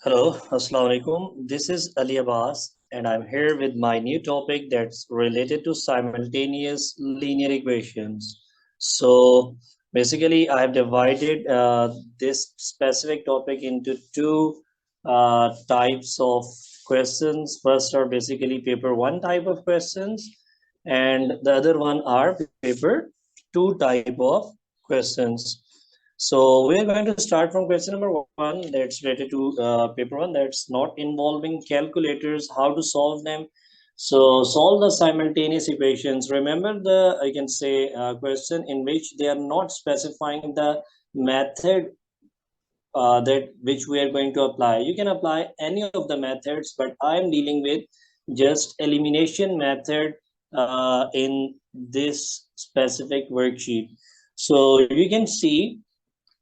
Hello, Assalamu alaikum. This is Ali Abbas, and I'm here with my new topic that's related to simultaneous linear equations. So, basically, I have divided this specific topic into two types of questions. First are basically paper one type of questions, and the other one are paper two type of questions. So we are going to start from question number one that's related to paper one that's not involving calculators, how to solve them. So solve the simultaneous equations. Remember the, I can say, question in which they are not specifying the method that which we are going to apply. You can apply any of the methods, but I am dealing with just elimination method in this specific worksheet. So you can see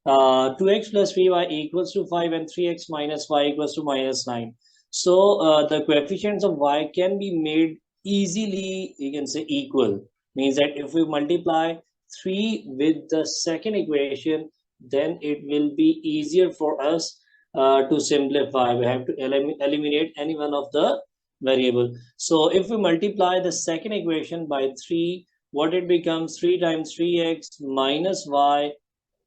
2x plus 3y equals to 5 and 3x minus y equals to minus 9. So the coefficients of y can be made easily, you can say equal. Means that if we multiply 3 with the second equation, then it will be easier for us to simplify. We have to eliminate any one of the variable. So if we multiply the second equation by 3, what it becomes? 3 times 3x minus y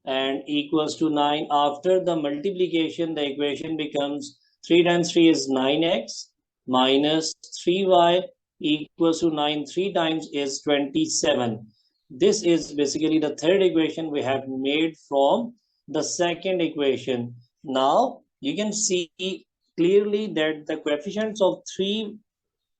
and equals to 9. After the multiplication, the equation becomes 3 times 3 is 9x minus 3y equals to 9. 3 times is 27. This is basically the third equation we have made from the second equation. Now you can see clearly that the coefficients of 3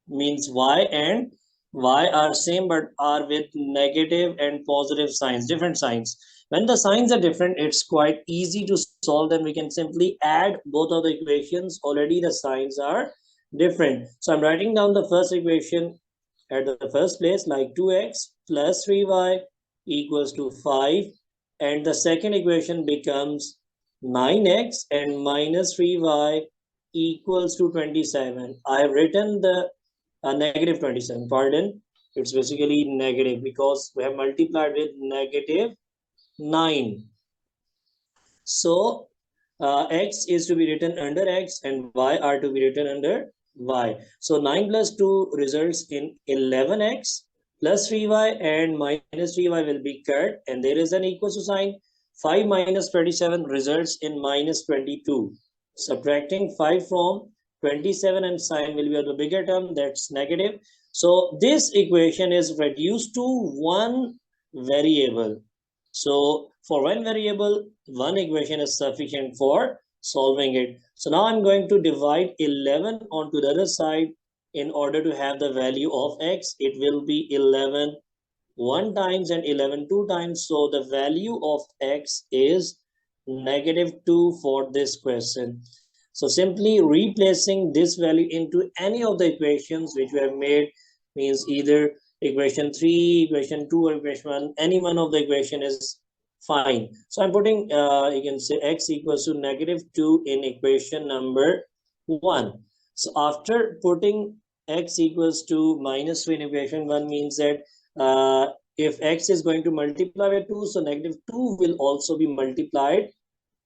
means y and y are same but are with negative and positive signs, different signs. When the signs are different, it's quite easy to solve them. We can simply add both of the equations. Already the signs are different. So I'm writing down the first equation at the first place, like 2x plus 3y equals to 5. And the second equation becomes 9x and minus 3y equals to 27. I have written the negative 27, pardon. It's basically negative because we have multiplied with negative 9. So x is to be written under x and y are to be written under y. So 9 plus 2 results in 11x plus 3y and minus 3y will be cut and there is an equal to sign. 5 minus 27 results in minus 22. Subtracting 5 from 27 and sign will be of the bigger term, that's negative. So this equation is reduced to one variable. So for one variable, one equation is sufficient for solving it. So now I'm going to divide 11 onto the other side in order to have the value of x. It will be 11 one times and 11 two times. So the value of x is negative 2 for this question. So simply replacing this value into any of the equations which we have made means either equation 3, equation 2 or equation 1, any one of the equation is fine. So I'm putting, you can say x equals to negative 2 in equation number 1. So after putting x equals to minus 2 in equation 1 means that if x is going to multiply with 2, so negative 2 will also be multiplied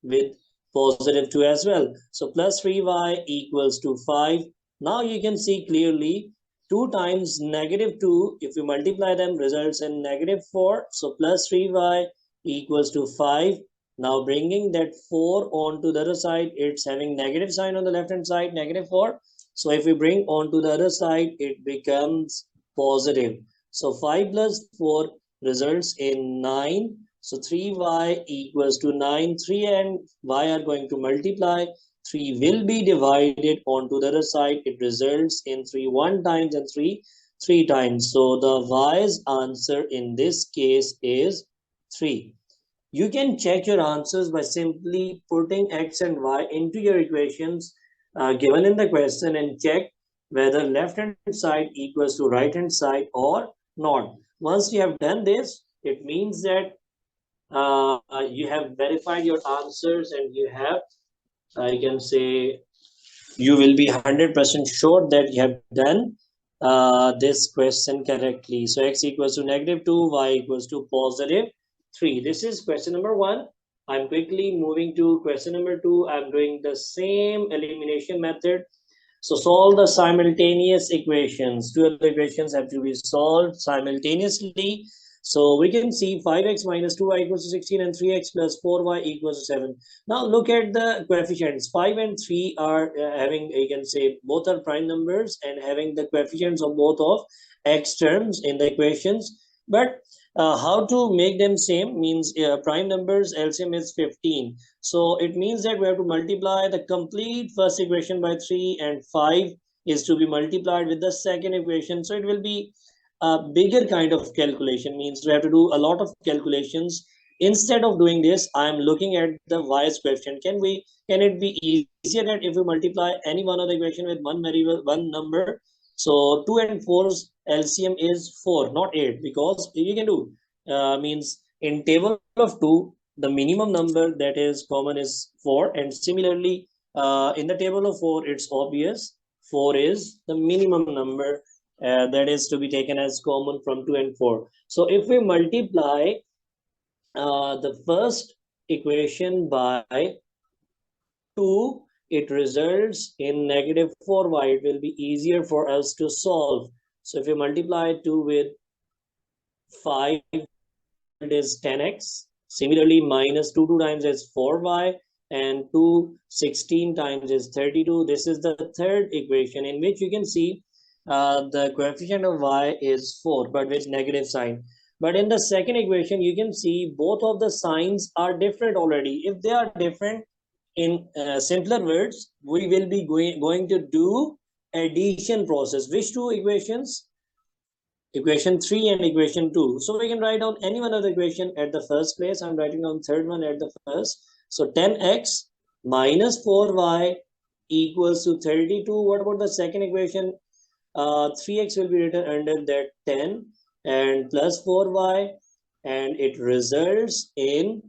with positive 2 as well. So plus 3y equals to 5. Now you can see clearly 2 times negative 2, if you multiply them, results in negative 4. So plus 3y equals to 5. Now bringing that 4 onto the other side, it's having negative sign on the left hand side, negative 4. So if we bring onto the other side, it becomes positive. So 5 plus 4 results in 9. So 3y equals to 9. 3 and y are going to multiply. 3 will be divided onto the other side. It results in 3 one times and 3 times. So the y's answer in this case is 3. You can check your answers by simply putting x and y into your equations given in the question and check whether left hand side equals to right hand side or not. Once you have done this, it means that you have verified your answers and you have, I can say, you will be 100% sure that you have done this question correctly. So x equals to negative 2, y equals to positive 3. This is question number 1. I'm quickly moving to question number 2. I'm doing the same elimination method. So solve the simultaneous equations. Two other equations have to be solved simultaneously. So we can see 5x minus 2y equals to 16 and 3x plus 4y equals to 7. Now look at the coefficients. 5 and 3 are having, you can say, both are prime numbers and having the coefficients of both of x terms in the equations. But how to make them same means prime numbers LCM is 15. So it means that we have to multiply the complete first equation by 3 and 5 is to be multiplied with the second equation. So it will be a bigger kind of calculation, means we have to do a lot of calculations. Instead of doing this, I am looking at the y's coefficient. Can it be easier that if we multiply any one of the equation with one variable, one number? So 2 and 4's LCM is 4, not 8, because you can do means in table of 2 the minimum number that is common is 4, and similarly in the table of 4 it's obvious 4 is the minimum number that is to be taken as common from 2 and 4. So if we multiply the first equation by 2, it results in negative 4y. It will be easier for us to solve. So if you multiply 2 with 5, it is 10x. Similarly, minus 2 times is 4y, and 2 16 times is 32. This is the third equation in which you can see the coefficient of y is 4, but with negative sign. But in the second equation, you can see both of the signs are different already. If they are different, in simpler words, we will be going to do addition process. Which two equations? Equation 3 and equation 2. So we can write down any one of the equation at the first place. I'm writing down third one at the first. So 10x minus 4y equals to 32. What about the second equation? 3x will be written under that 10 and plus 4y, and it results in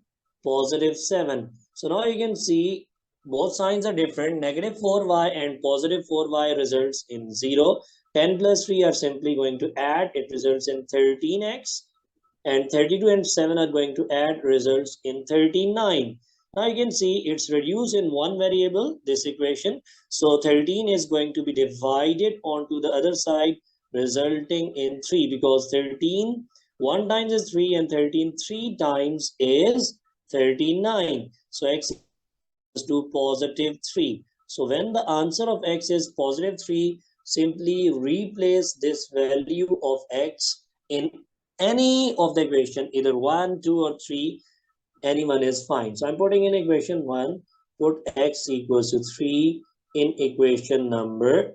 positive 7. So now you can see both signs are different. Negative 4y and positive 4y results in 0. 10 plus 3 are simply going to add. It results in 13x. And 32 and 7 are going to add, results in 39. Now you can see it's reduced in one variable, this equation. So 13 is going to be divided onto the other side, resulting in 3, because 13 1 times is 3 and 13 3 times is 39. So x is to positive 3. So when the answer of x is positive 3, simply replace this value of x in any of the equation, either 1, 2, or 3, anyone is fine. So I'm putting in equation 1, put x equals to 3 in equation number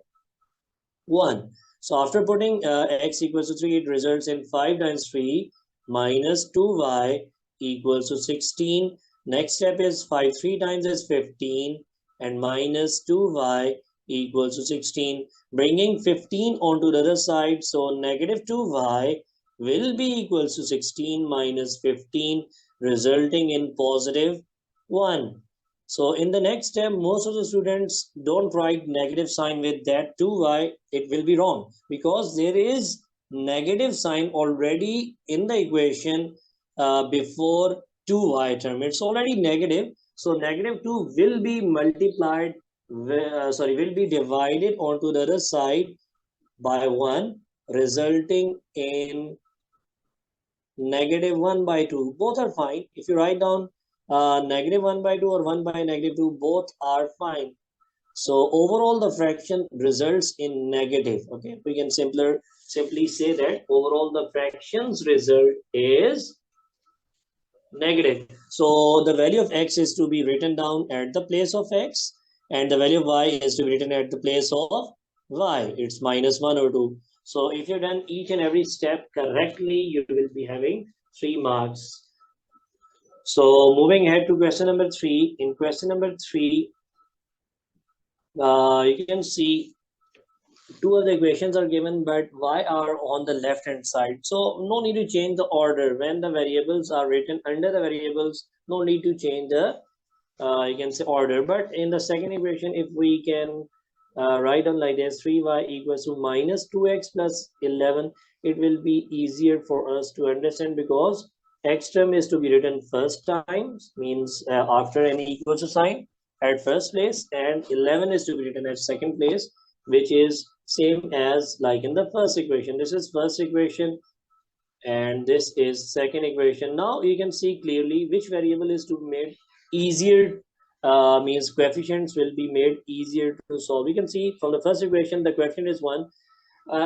1. So after putting x equals to 3, it results in 5 times 3 minus 2y equals to 16. Next step is 5 3 times is 15 and minus 2y equals to 16. Bringing 15 onto the other side, so negative 2y will be equals to 16 minus 15, resulting in positive 1. So in the next step, most of the students don't write negative sign with that 2y. It will be wrong because there is negative sign already in the equation before 2y term. It's already negative. So negative 2 will be multiplied, will be divided onto the other side by 1, resulting in negative 1 by 2. Both are fine. If you write down negative 1 by 2 or 1 by negative 2, both are fine. So overall the fraction results in negative. Okay, we can simply say that overall the fraction's result is negative. So the value of x is to be written down at the place of x, and the value of y is to be written at the place of y. It's minus 1 or 2. So if you've done each and every step correctly, you will be having 3 marks. So moving ahead to question number 3. In question number 3, you can see two of the equations are given, but y are on the left hand side. So no need to change the order. When the variables are written under the variables, no need to change the you can say order. But in the second equation, if we can write down like this, 3y equals to minus 2x plus 11, it will be easier for us to understand because X term is to be written first time, means after any equal to sign at first place, and 11 is to be written at second place, which is same as like in the first equation. This is first equation and this is second equation. Now you can see clearly which variable is to be made easier, means coefficients will be made easier to solve. You can see from the first equation the coefficient is 1,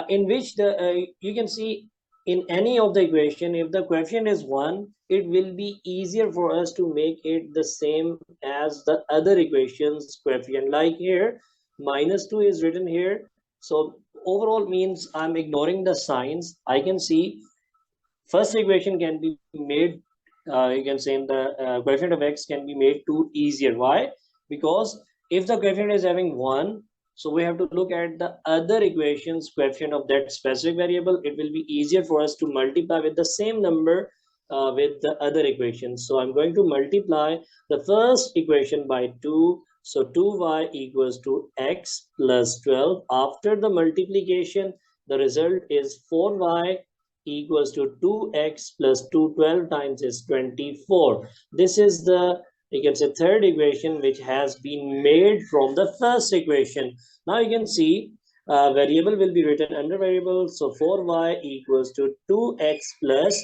in which the you can see in any of the equation, if the coefficient is 1, it will be easier for us to make it the same as the other equations coefficient. Like here -2 is written here, so overall means I'm ignoring the signs. I can see first equation can be made, you can say in the coefficient of x can be made to easier. Why? Because if the coefficient is having 1, so we have to look at the other equations coefficient of that specific variable. It will be easier for us to multiply with the same number with the other equations. So I'm going to multiply the first equation by 2. So 2y equals to x plus 12. After the multiplication, the result is 4y equals to 2x plus 212 times is 24. This is the, you can say, third equation which has been made from the first equation. Now you can see variable will be written under variable. So 4y equals to 2x plus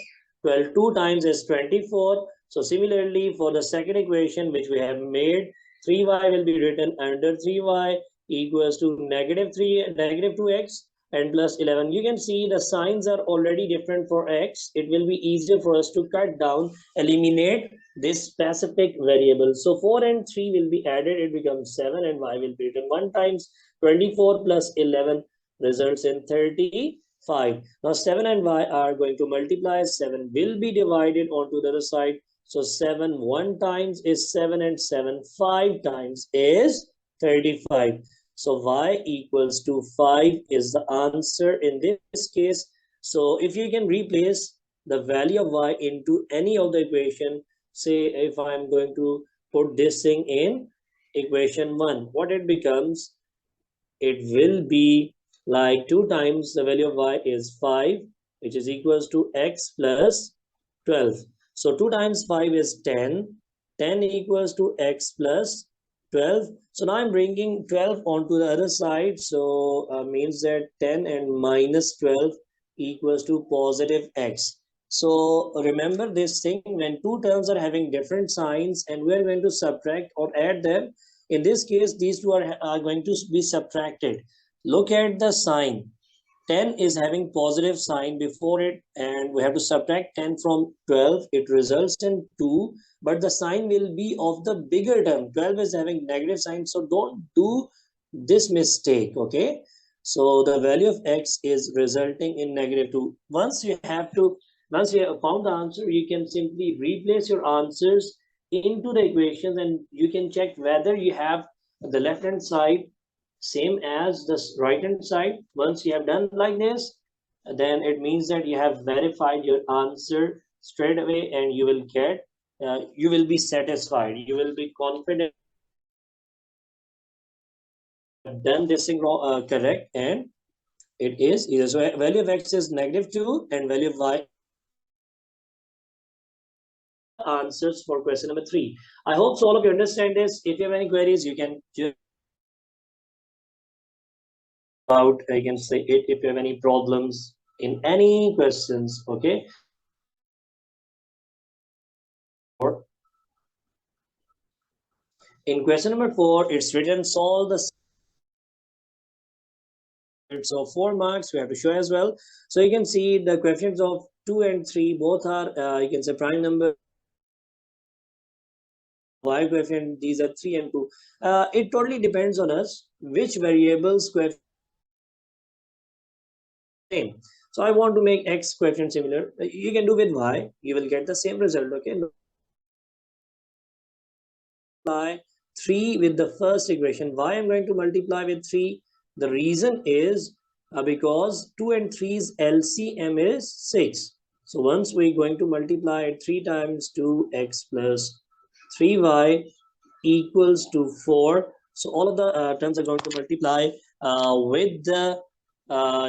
12, 2 times is 24. So similarly for the second equation which we have made, 3y will be written under 3y equals to negative 2x and plus 11. You can see the signs are already different for x. It will be easier for us to cut down, eliminate this specific variable. So 4 and 3 will be added, it becomes 7, and y will be written 1 times 24 plus 11 results in 35. Now 7 and y are going to multiply. 7 will be divided onto the other side. So 7 1 times is 7 and 7 5 times is 35. So y equals to 5 is the answer in this case. So if you can replace the value of y into any of the equation, say if I'm going to put this thing in equation 1, what it becomes, it will be like 2 times the value of y is 5, which is equals to x plus 12. So 2 times 5 is 10. 10 equals to x plus 12. So now I'm bringing 12 onto the other side. So means that 10 and minus 12 equals to positive x. So remember this thing, when two terms are having different signs and we're going to subtract or add them, in this case, these two are going to be subtracted. Look at the sign. 10 is having positive sign before it, and we have to subtract 10 from 12. It results in 2, but the sign will be of the bigger term. 12 is having negative sign, so don't do this mistake, okay? So the value of x is resulting in -2. Once you have found the answer, you can simply replace your answers into the equations and you can check whether you have the left hand side same as the right hand side. Once you have done like this, then it means that you have verified your answer straight away and you will get you will be satisfied, you will be confident done this thing correct, and it is either. So value of x is -2 and value of y answers for question number 3. I hope so all of you understand this. If you have any queries, you can just about, I can say it, if you have any problems in any questions, okay? Or in question number 4, it's written solve the, so 4 marks we have to show as well. So you can see the coefficients of 2 and 3 both are you can say prime number. Y coefficient, these are 3 and 2. It totally depends on us which variables coefficient same. So I want to make x coefficient similar. You can do with y, you will get the same result, okay? Multiply 3 with the first equation. Why I'm going to multiply with 3? The reason is because 2 and 3's LCM is 6. So once we're going to multiply it 3 times 2x plus 3y equals to 4. So all of the terms are going to multiply with the,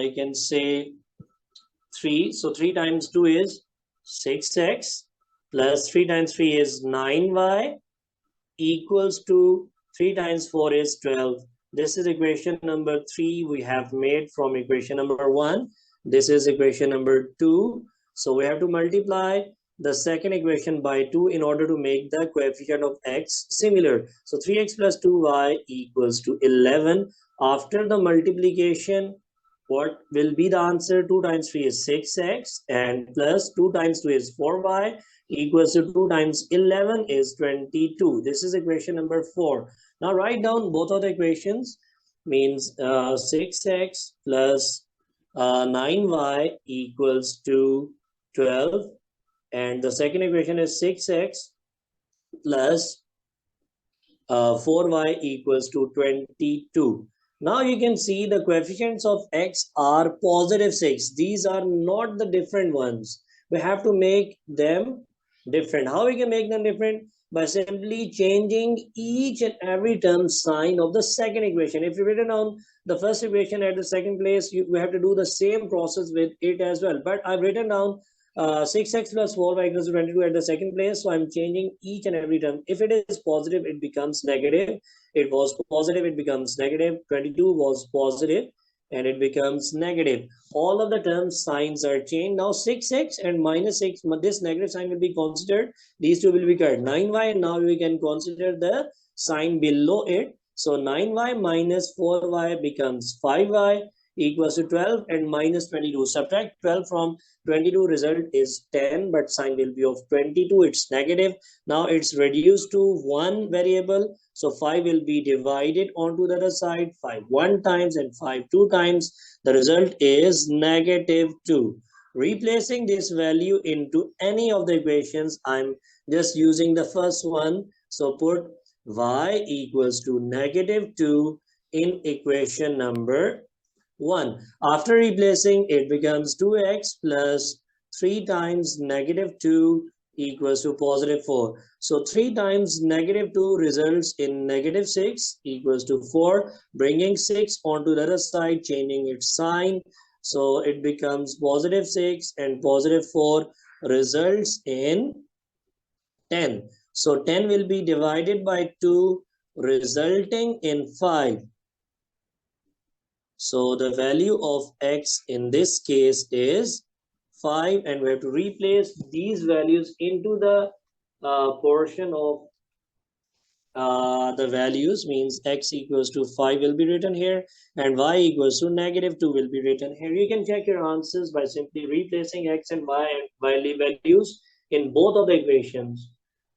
you can say 3. So 3 times 2 is 6x plus 3 times 3 is 9y equals to 3 times 4 is 12. This is equation number 3 we have made from equation number 1. This is equation number 2. So we have to multiply the second equation by 2 in order to make the coefficient of x similar. So 3x plus 2y equals to 11. After the multiplication, what will be the answer? 2 times 3 is 6x and plus 2 times 2 is 4y equals to 2 times 11 is 22. This is equation number 4. Now write down both of the equations. Means 6x plus 9y equals to 12. And the second equation is 6x plus 4y equals to 22. Now you can see the coefficients of x are positive 6. These are not the different ones. We have to make them different. How we can make them different? By simply changing each and every term sign of the second equation. If you written down the first equation at the second place, we have to do the same process with it as well. But I've written down 6x plus 4y equals to 22 at the second place. So I'm changing each and every term. If it is positive, it becomes negative. It was positive, it becomes negative. 22 was positive and it becomes negative. All of the terms signs are changed. Now 6x and minus 6, this negative sign will be considered. These two will be carried. 9y, and now we can consider the sign below it. So 9y minus 4y becomes 5y equals to 12 and minus 22. Subtract 12 from 22, result is 10, but sign will be of 22. It's negative. Now it's reduced to one variable. So 5 will be divided onto the other side. 5 one times and 5 two times. The result is negative 2. Replacing this value into any of the equations, I'm just using the first one. So put y equals to negative 2 in equation number 1. After replacing, it becomes 2x plus 3 times negative 2 equals to positive 4. So 3 times negative 2 results in negative 6 equals to 4. Bringing 6 onto the other side, changing its sign. So it becomes positive 6 and positive 4 results in 10. So 10 will be divided by 2 resulting in 5. So the value of x in this case is 5, and we have to replace these values into the portion of the values. Means x equals to 5 will be written here and y equals to negative 2 will be written here. You can check your answers by simply replacing x and y values in both of the equations.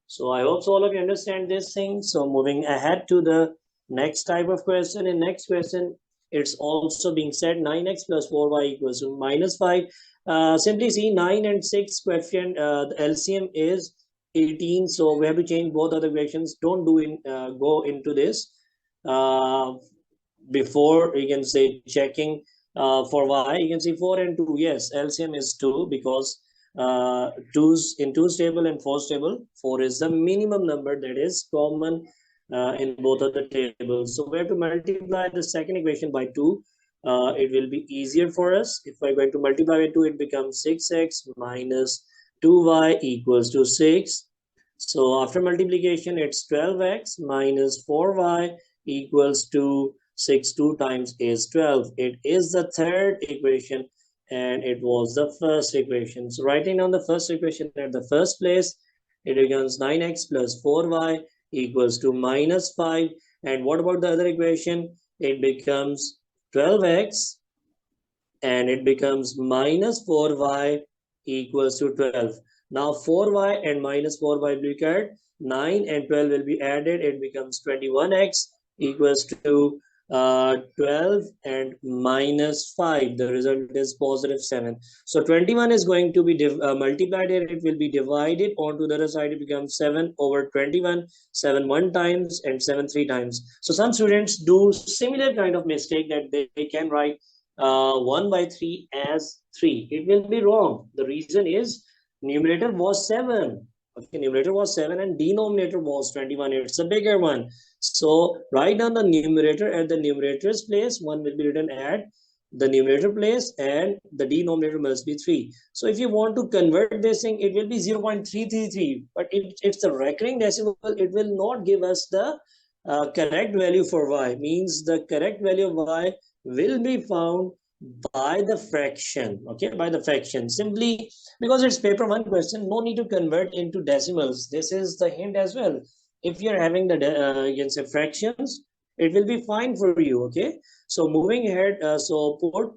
So I hope all of you understand this thing. So moving ahead to the next type of question. In next question, it's also being said 9x plus 4y equals to minus 5. Simply see 9 and 6 coefficient, the LCM is 18. So we have to change both of the equations. Don't go into this before you can say checking for y. You can see 4 and 2. Yes, LCM is 2 because 2's in 2's table and 4's table. 4 is the minimum number that is common in both of the tables. So we have to multiply the second equation by 2. It will be easier for us. If we're going to multiply by 2, it becomes 6x minus 2y equals to 6. So after multiplication, it's 12x minus 4y equals to 6. 2 times is 12. It is the third equation and it was the first equation. So writing down the first equation at the first place, it becomes 9x plus 4y equals to minus 5. And what about the other equation? It becomes 12x and it becomes minus 4y equals to 12. Now 4y and minus 4y will be carried. 9 and 12 will be added. It becomes 21x equals to 12 and minus 5. The result is positive 7. So 21 is going to be multiplied here. It will be divided onto the other side. It becomes 7 over 21. 7 one times and 7 three times. So some students do similar kind of mistake that they can write 1 by 3 as 3. It will be wrong. The reason is numerator was 7. Okay, numerator was 7 and denominator was 21. It's a bigger one. So write down the numerator at the numerator's place. 1 will be written at the numerator place and the denominator must be 3. So if you want to convert this thing, it will be 0.333, but it's the recurring decimal. It will not give us the correct value for y. Means the correct value of y will be found by the fraction. Okay, by the fraction. Simply because it's paper 1 question, no need to convert into decimals. This is the hint as well. If you're having the you can say fractions, it will be fine for you. Okay, so moving ahead, so put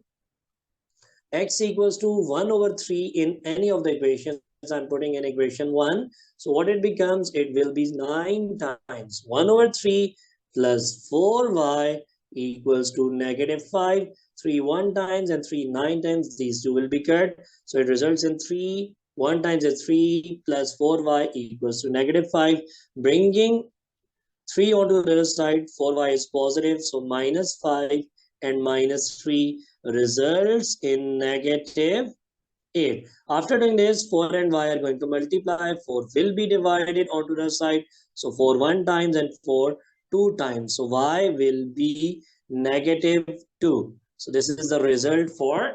x equals to 1 over 3 in any of the equations. I'm putting in equation 1. So what it becomes, it will be 9 times 1 over 3 plus 4y equals to negative 5. 3 1 times and 3 9 times, these two will be cut. So it results in 3 1 times is 3 plus 4y equals to negative 5, bringing 3 onto the other side. 4y is positive, so minus 5 and minus 3 results in negative 8. After doing this, 4 and y are going to multiply. 4 will be divided onto the side. So 4 1 times and 4 2 times. So y will be negative 2. So this is the result for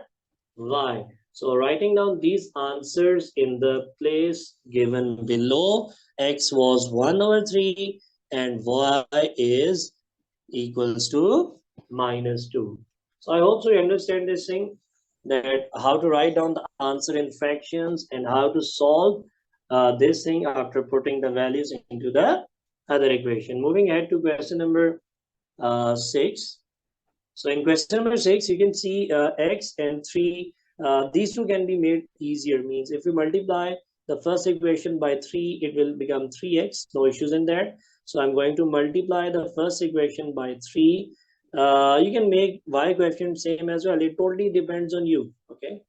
y. So writing down these answers in the place given below, x was 1 over 3 and y is equals to minus 2. So I hope so you understand this thing, that how to write down the answer in fractions and how to solve this thing after putting the values into the other equation. Moving ahead to question number 6. So in question number 6, you can see x and 3. These two can be made easier. Means if you multiply the first equation by 3, it will become 3x. No issues in there. So I'm going to multiply the first equation by 3. You can make y coefficient same as well. It totally depends on you. Okay.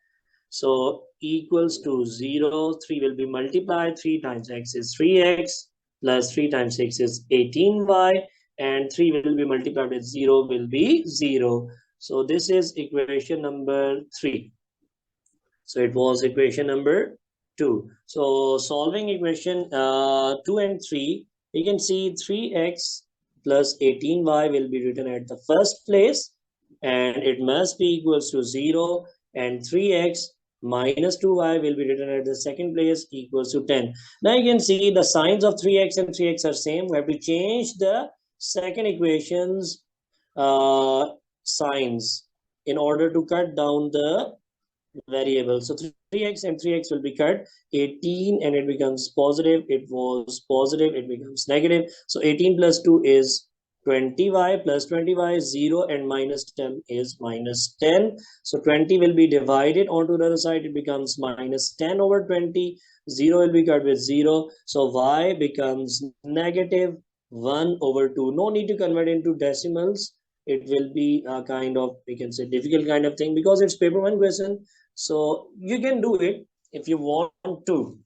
So equals to 0. 3 will be multiplied. 3 times x is 3x plus 3 times 6 is 18y. And 3 will be multiplied with 0 will be 0. So this is equation number 3. So it was equation number 2. So solving equation 2 and 3, you can see 3x plus 18y will be written at the first place, and it must be equals to 0, and 3x minus 2y will be written at the second place equals to 10. Now you can see the signs of 3x and 3x are same. We have to change the second equation's signs in order to cut down the variable. So 3x and 3x will be cut. 18 and it becomes positive. It was positive. It becomes negative. So 18 plus 2 is 20y plus 20y is 0 and minus 10 is minus 10. So 20 will be divided onto the other side. It becomes minus 10 over 20. 0 will be cut with 0. So y becomes negative 1 over 2. No need to convert into decimals. It will be a kind of, we can say, difficult kind of thing because it's paper 1 question. So you can do it if you want to.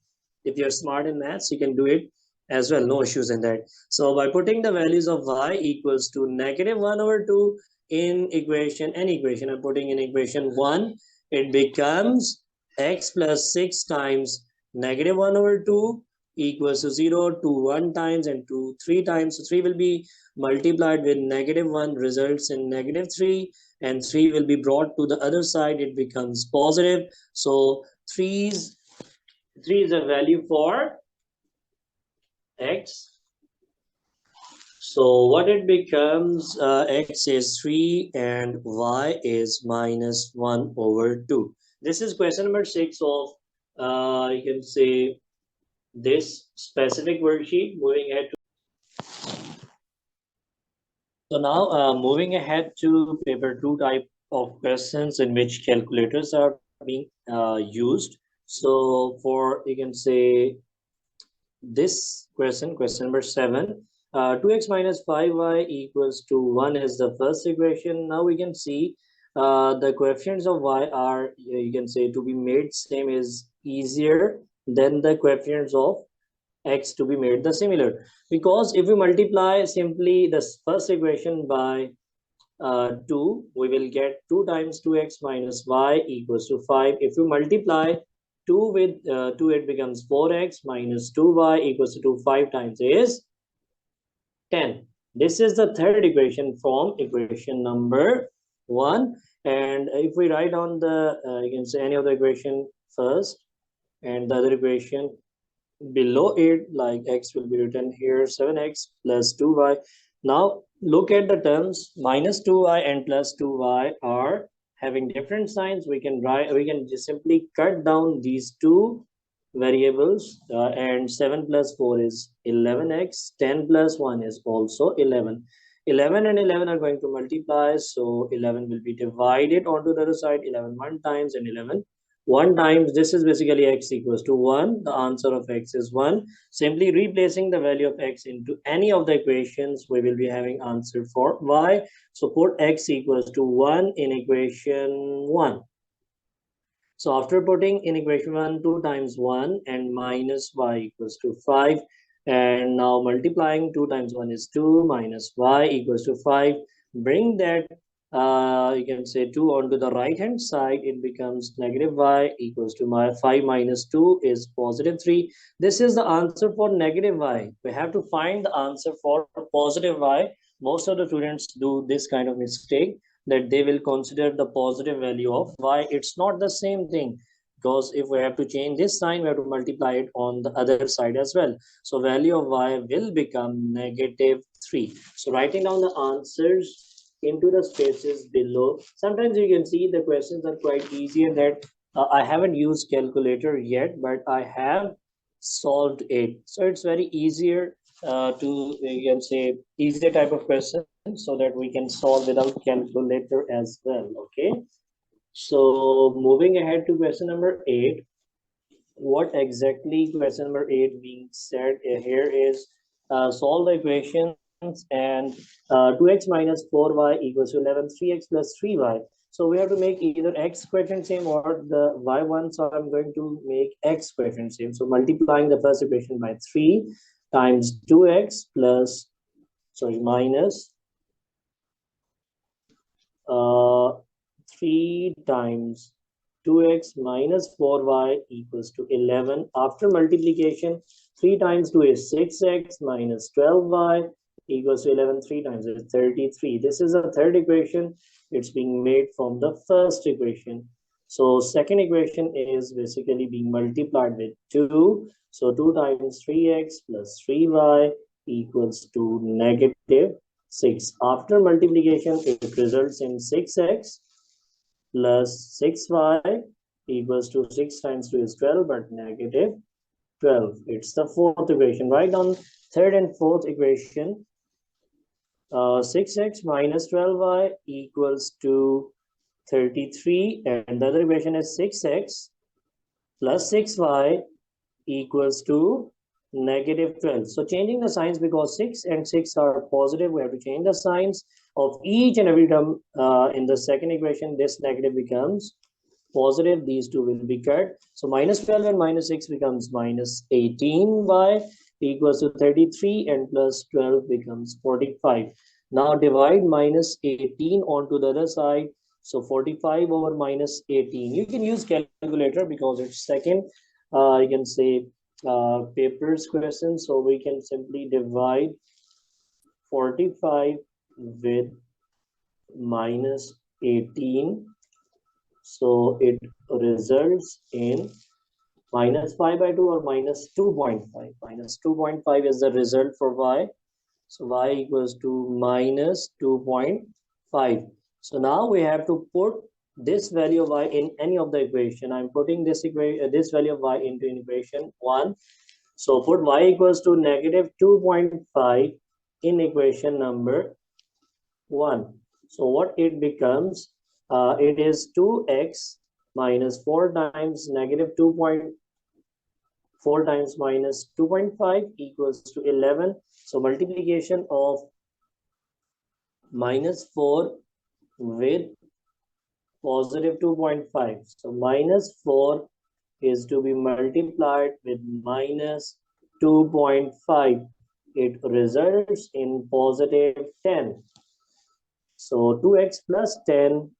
If you're smart in maths, you can do it as well. No issues in that. So by putting the values of y equals to negative 1 over 2 in equation, any equation, I'm putting in equation 1, it becomes x plus 6 times negative 1 over 2 equals to 0, 2 1 times and 2 3 times. So 3 will be multiplied with negative 1 results in negative 3, and 3 will be brought to the other side. It becomes positive. So 3 is a value for x. So what it becomes, x is 3 and y is minus 1 over 2. This is question number 6 of, you can say, this specific worksheet. Moving ahead to, so now moving ahead to paper 2 type of questions in which calculators are being used. So for, you can say, this question, question number 7, 2x minus 5y equals to 1 is the first equation. Now we can see the coefficients of y are, you can say, to be made same is easier than the coefficients of x to be made the similar, because if we multiply simply the first equation by 2, we will get 2 times 2x minus y equals to 5. If we multiply 2 with 2, it becomes 4x minus 2y equals to 2. 5 times is 10. This is the third equation from equation number 1. And if we write on the, you can say any of the equation first, and the other equation below it, like x will be written here 7x plus 2y. Now look at the terms, minus 2y and plus 2y are having different signs. We can write, we can just simply cut down these two variables, and 7 plus 4 is 11x, 10 plus 1 is also 11. 11 and 11 are going to multiply, so 11 will be divided onto the other side, 11 one times and 11 1 times. This is basically x equals to 1. The answer of x is 1. Simply replacing the value of x into any of the equations, we will be having answer for y. So put x equals to 1 in equation 1. So after putting in equation 1, 2 times 1 and minus y equals to 5. And now multiplying 2 times 1 is 2 minus y equals to 5. Bring that, you can say 2 onto the right hand side. It becomes negative y equals to my 5 minus 2 is positive 3. This is the answer for negative y. We have to find the answer for positive y. Most of the students do this kind of mistake, that they will consider the positive value of y. It's not the same thing, because if we have to change this sign, we have to multiply it on the other side as well. So value of y will become negative 3. So writing down the answers into the spaces below. Sometimes you can see the questions are quite easier, that I haven't used calculator yet, but I have solved it. So it's very easier to, you can say, easier type of question, so that we can solve without calculator as well. Okay, so moving ahead to question number 8. What exactly question number 8 being said here is, solve the equations, and 2x minus 4y equals to 11, 3x plus 3y. So we have to make either x quotient same or the y one. So I'm going to make x quotient same. So multiplying the first equation by 3 times 2x plus, sorry, minus 3 times 2x minus 4y equals to 11. After multiplication, 3 times 2 is 6x minus 12y equals to 11. 3 times is 33. This is the third equation. It's being made from the first equation. So second equation is basically being multiplied with 2. So 2 times 3x plus 3y equals to negative 6. After multiplication, it results in 6x plus 6y equals to 6 times 2 is 12, but negative 12. It's the fourth equation. Write down third and fourth equation. 6x minus 12y equals to 33, and the other equation is 6x plus 6y equals to negative 12. So changing the signs, because 6 and 6 are positive, we have to change the signs of each and every term in the second equation. This negative becomes positive. These two will be cut. So minus 12 and minus 6 becomes minus 18y equals to 33, and plus 12 becomes 45. Now divide minus 18 onto the other side. So 45 over minus 18. You can use calculator because it's second, you can say, papers question. So we can simply divide 45 with minus 18. So it results in minus 5 by 2 or minus 2.5. Minus 2.5 is the result for y. So y equals to minus 2.5. So now we have to put this value of y in any of the equation. I'm putting this value of y into equation 1. So put y equals to negative 2.5 in equation number 1. So what it becomes, it is 2x minus 4 times negative 2.4 times minus 2.5 equals to 11. So multiplication of minus 4 with positive 2.5. So minus 4 is to be multiplied with minus 2.5. It results in positive 10. So 2x plus 10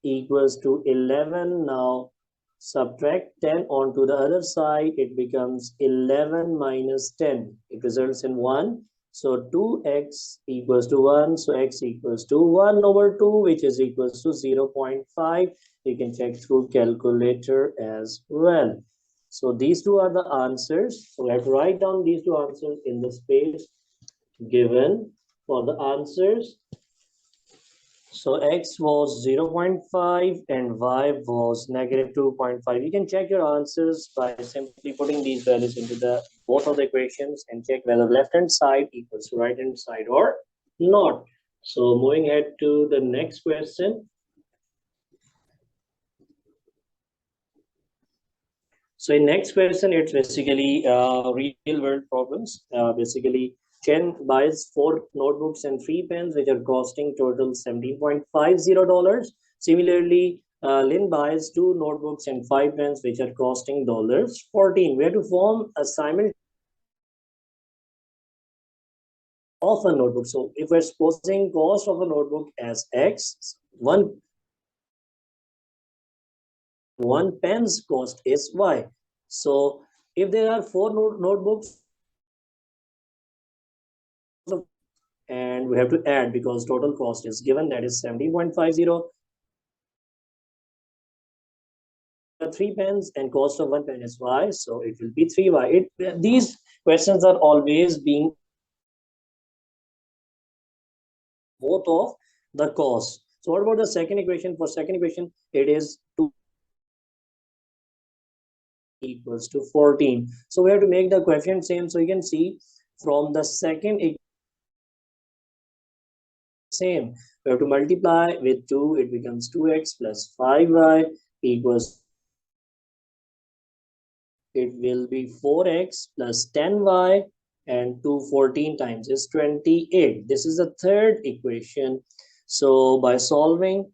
equals to 11. Now subtract 10 onto the other side. It becomes 11 minus 10. It results in 1. So 2x equals to 1. So x equals to 1 over 2, which is equals to 0.5. You can check through calculator as well. So these two are the answers. So we have to write down these two answers in the space given for the answers. So x was 0.5 and y was negative 2.5. You can check your answers by simply putting these values into the both of the equations and check whether left hand side equals to right hand side or not. So moving ahead to the next question. So in next question, it's basically real world problems. Basically, Chen buys 4 notebooks and 3 pens, which are costing total $17.50. Similarly, Lynn buys 2 notebooks and 5 pens, which are costing $14. We have to form a simultaneous of a notebook. So if we're supposing cost of a notebook as X, one pen's cost is Y. So if there are 4 notebooks, and we have to add because total cost is given, that is 17.50. 3 pens and cost of 1 pen is Y, so it will be 3Y. These questions are always being both of the cost. So what about the second equation? For second equation, it is 2 equals to 14. So we have to make the coefficient same. So you can see from the second equation same. We have to multiply with 2, it becomes 2x plus 5y equals, it will be 4x plus 10y, and 2 14 times is 28. This is the third equation. So by solving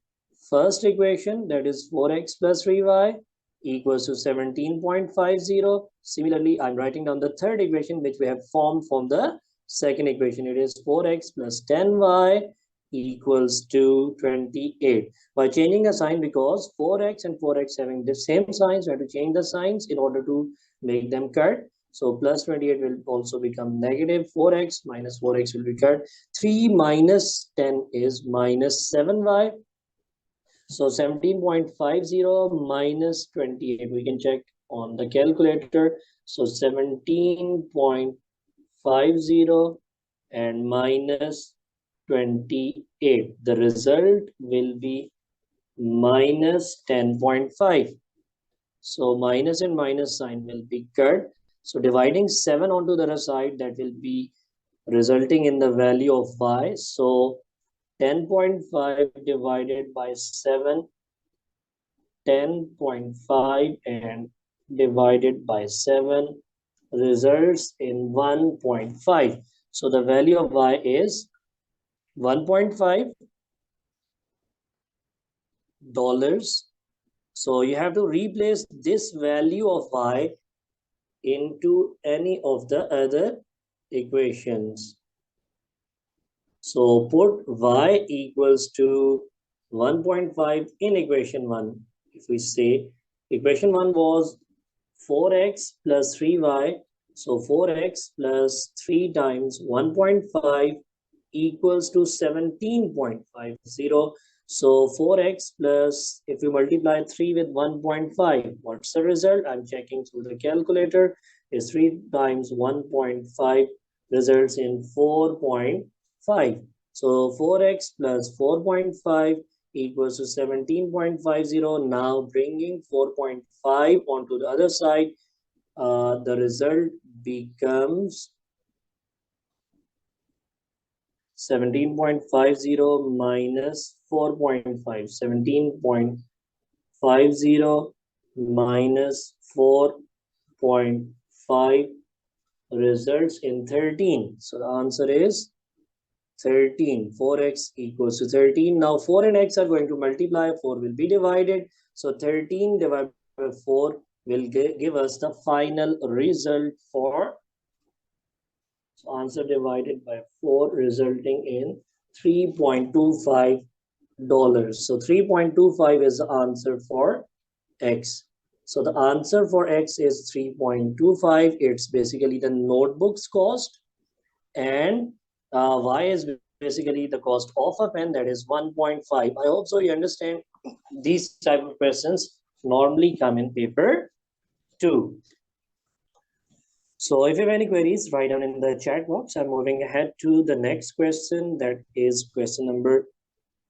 first equation, that is 4x plus 3y equals to 17.50. Similarly, I'm writing down the third equation which we have formed from the second equation. It is 4x plus 10y equals to 28. By changing the sign, because 4x and 4x having the same signs, we have to change the signs in order to make them cut. So plus 28 will also become negative 4x, minus 4x will be cut. 3 minus 10 is minus 7y. So 17.50 minus 28, we can check on the calculator. So 17.50 and minus 28. The result will be minus 10.5. So minus and minus sign will be cut. So dividing 7 onto the other side, that will be resulting in the value of y. So 10.5 divided by 7, 10.5 and divided by 7 results in 1.5. So the value of y is $1.5. So you have to replace this value of y into any of the other equations. So put y equals to 1.5 in equation 1. If we say equation 1 was 4x plus 3y, so 4x plus 3 times 1.5 equals to 17.50. So 4x plus, if you multiply 3 with 1.5, what's the result? I'm checking through the calculator. Is 3 times 1.5 results in 4.5. So 4x plus 4.5 equals to 17.50. Now bringing 4.5 onto the other side, the result becomes 17.50 minus 4.5. 17.50 minus 4.5 results in 13. So the answer is 13. 4x equals to 13. Now 4 and x are going to multiply. 4 will be divided. So 13 divided by 4 will give us the final result for, so answer divided by 4 resulting in $3.25. So 3.25 is the answer for x. So the answer for x is 3.25. It's basically the notebook's cost. and y is basically the cost of a pen, that is 1.5. I hope so you understand. These type of questions normally come in paper 2. So if you have any queries, write down in the chat box. I'm moving ahead to the next question, that is question number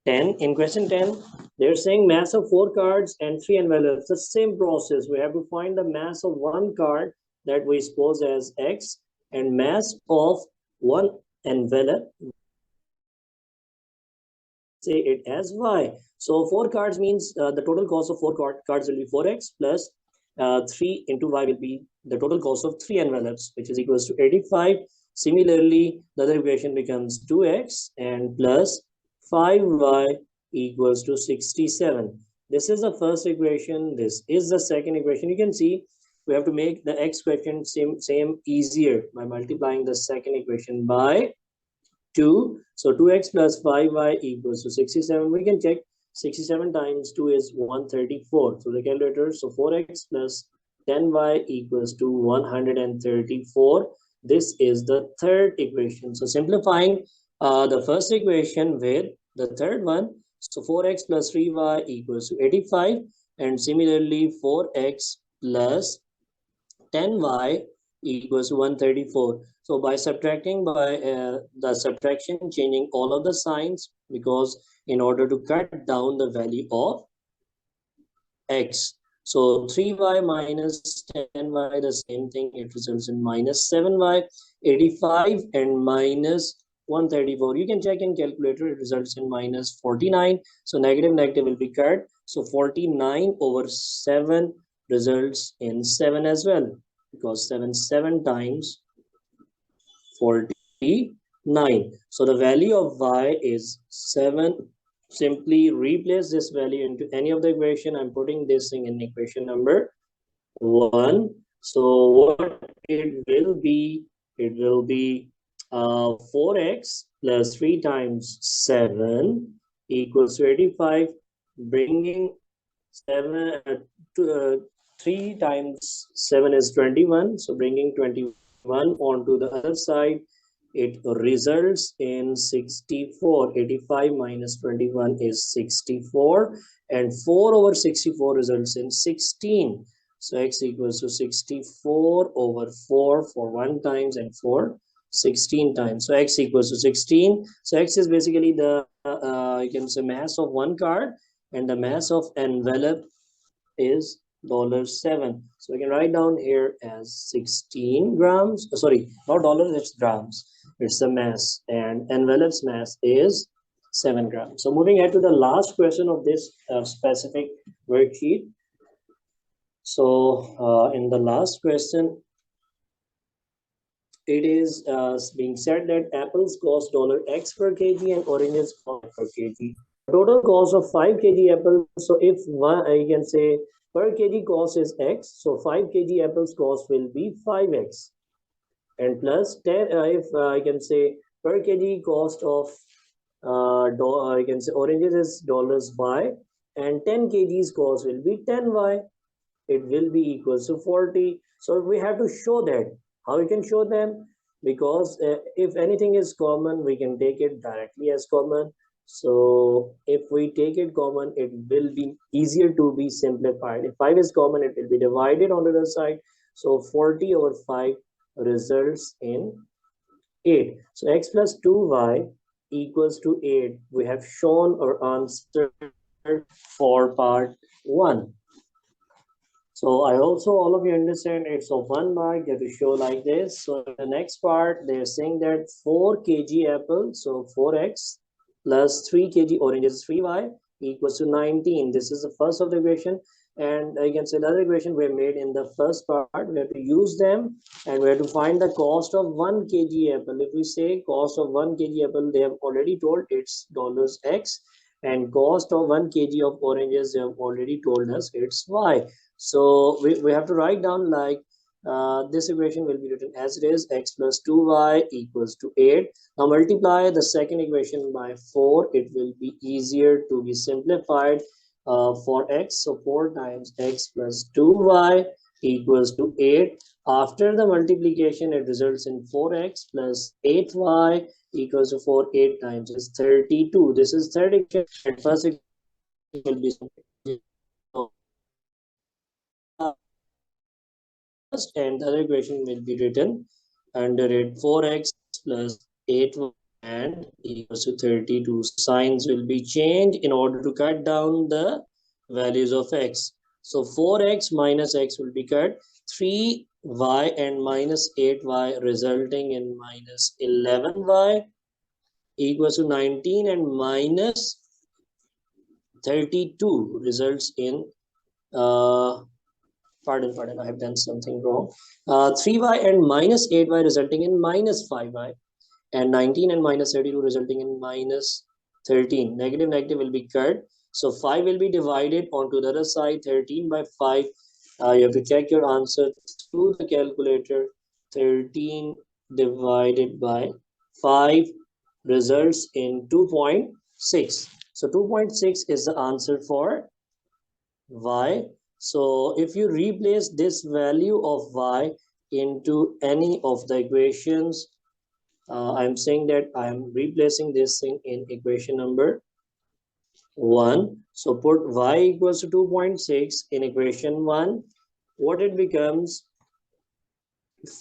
10. In question 10, they're saying mass of 4 cards and 3 envelopes. The same process. We have to find the mass of one card that we suppose as X, and mass of one envelope, say it as Y. So 4 cards means the total cost of 4 cards will be 4X plus 3 into Y will be the total cost of 3 envelopes, which is equals to 85. Similarly, the other equation becomes 2X and plus 5Y equals to 67. This is the first equation. This is the second equation. You can see we have to make the X question same easier by multiplying the second equation by 2. So 2x plus 5y equals to 67. We can check 67 times 2 is 134 through the calculator. So 4x plus 10y equals to 134. This is the third equation. So simplifying the first equation with the third one. So 4x plus 3y equals to 85. And similarly 4x plus 10y equals 134. So by subtracting, by the subtraction, changing all of the signs, because in order to cut down the value of x. So 3y minus 10y, the same thing, it results in minus 7y. 85 and minus 134. You can check in calculator, it results in minus 49. So negative will be cut. So 49 over 7 results in 7 as well, because 7 times 49. So the value of y is 7. Simply replace this value into any of the equation. I'm putting this thing in equation number 1. So what it will be 4x plus 3 times 7 equals to 85, bringing 7 3 times 7 is 21, so bringing 21 onto the other side, it results in 64. 85 minus 21 is 64, and 4 over 64 results in 16. So x equals to 64 over 4 for 1 times and for 16 times. So x equals to 16. So x is basically the you can say mass of one card, and the mass of envelope is $7. So we can write down here as 16 grams. Sorry, not dollars, it's grams. It's the mass, and envelope's mass is 7 grams. So moving ahead to the last question of this specific worksheet. So in the last question, it is being said that apples cost $X per kg and oranges cost per kg. Total cost of 5 kg apples. So if one, you can say per kg cost is X, so 5 kg apples cost will be 5X. And plus 10, if I can say per kg cost of I can say oranges is $Y, and 10 kgs cost will be 10Y. It will be equals to 40. So we have to show that. How we can show them? Because if anything is common, we can take it directly as common. So if we take it common, it will be easier to be simplified. If 5 is common, it will be divided on the other side. So 40 over 5 results in 8. So x plus 2y equals to 8. We have shown our answer for part 1. So I hope so all of you understand it's of 1 mark. You have to show like this. So the next part, they're saying that 4 kg apple, so 4x plus 3 kg oranges, 3y equals to 19. This is the first of the equation. And you can say the other equation we made in the first part. We have to use them, and we have to find the cost of 1 kg apple. If we say cost of 1 kg apple, they have already told it's $X. And cost of 1 kg of oranges, they have already told us it's Y. So we have to write down like this equation will be written as it is: x plus 2y equals to 8. Now multiply the second equation by 4. It will be easier to be simplified for x. So 4 times x plus 2y equals to 8. After the multiplication, it results in 4x plus 8y equals to 4. 8 times is 32. This is third equation, and first equation will be first, and the other equation will be written under it. 4x plus 8y and equals to 32. Signs will be changed in order to cut down the values of x. So 4x minus x will be cut. 3y and minus 8y resulting in minus 11y equals to 19, and minus 32 results in pardon, I have done something wrong. 3y and minus 8y resulting in minus 5y, and 19 and minus 32 resulting in minus 13. Negative negative will be cut. So 5 will be divided onto the other side. 13 by 5. You have to check your answer through the calculator. 13 divided by 5 results in 2.6. So 2.6 is the answer for y. So if you replace this value of y into any of the equations, I'm saying that I'm replacing this thing in equation number 1. So put y equals to 2.6 in equation 1. What it becomes?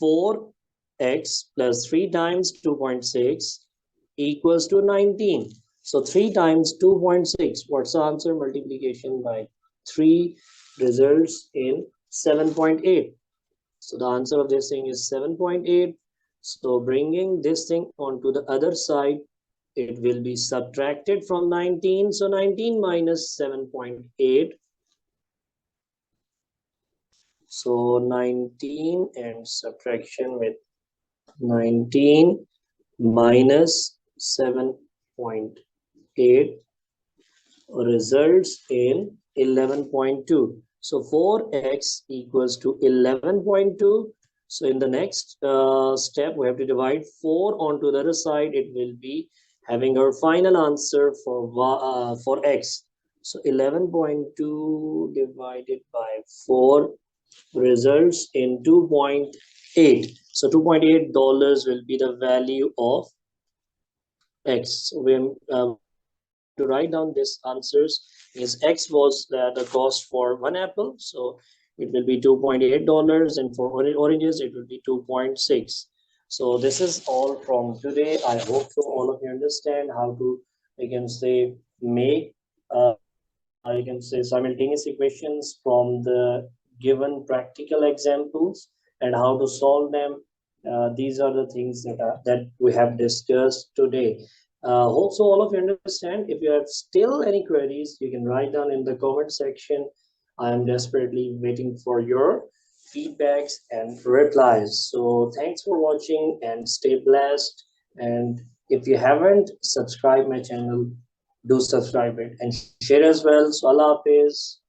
4x plus 3 times 2.6 equals to 19. So 3 times 2.6, what's the answer? Multiplication by 3 results in 7.8. So the answer of this thing is 7.8. So bringing this thing onto the other side, it will be subtracted from 19. So 19 minus 7.8. So 19 and subtraction with 19 minus 7.8 results in 11.2. So 4x equals to 11.2. So in the next step, we have to divide 4 onto the other side. It will be having our final answer for x. So 11.2 divided by 4 results in 2.8. So $2.8 will be the value of x. So we to write down these answers is x was the cost for one apple, so it will be $2.8, and for oranges it will be 2.6. So this is all from today. I hope so all of you understand how to, I can say, make I can say simultaneous equations from the given practical examples and how to solve them. These are the things that we have discussed today. Hope so all of you understand. If you have still any queries, you can write down in the comment section. I am desperately waiting for your feedbacks and replies. So thanks for watching and stay blessed. And if you haven't subscribed my channel, do subscribe it and share as well. So Allah Hafiz.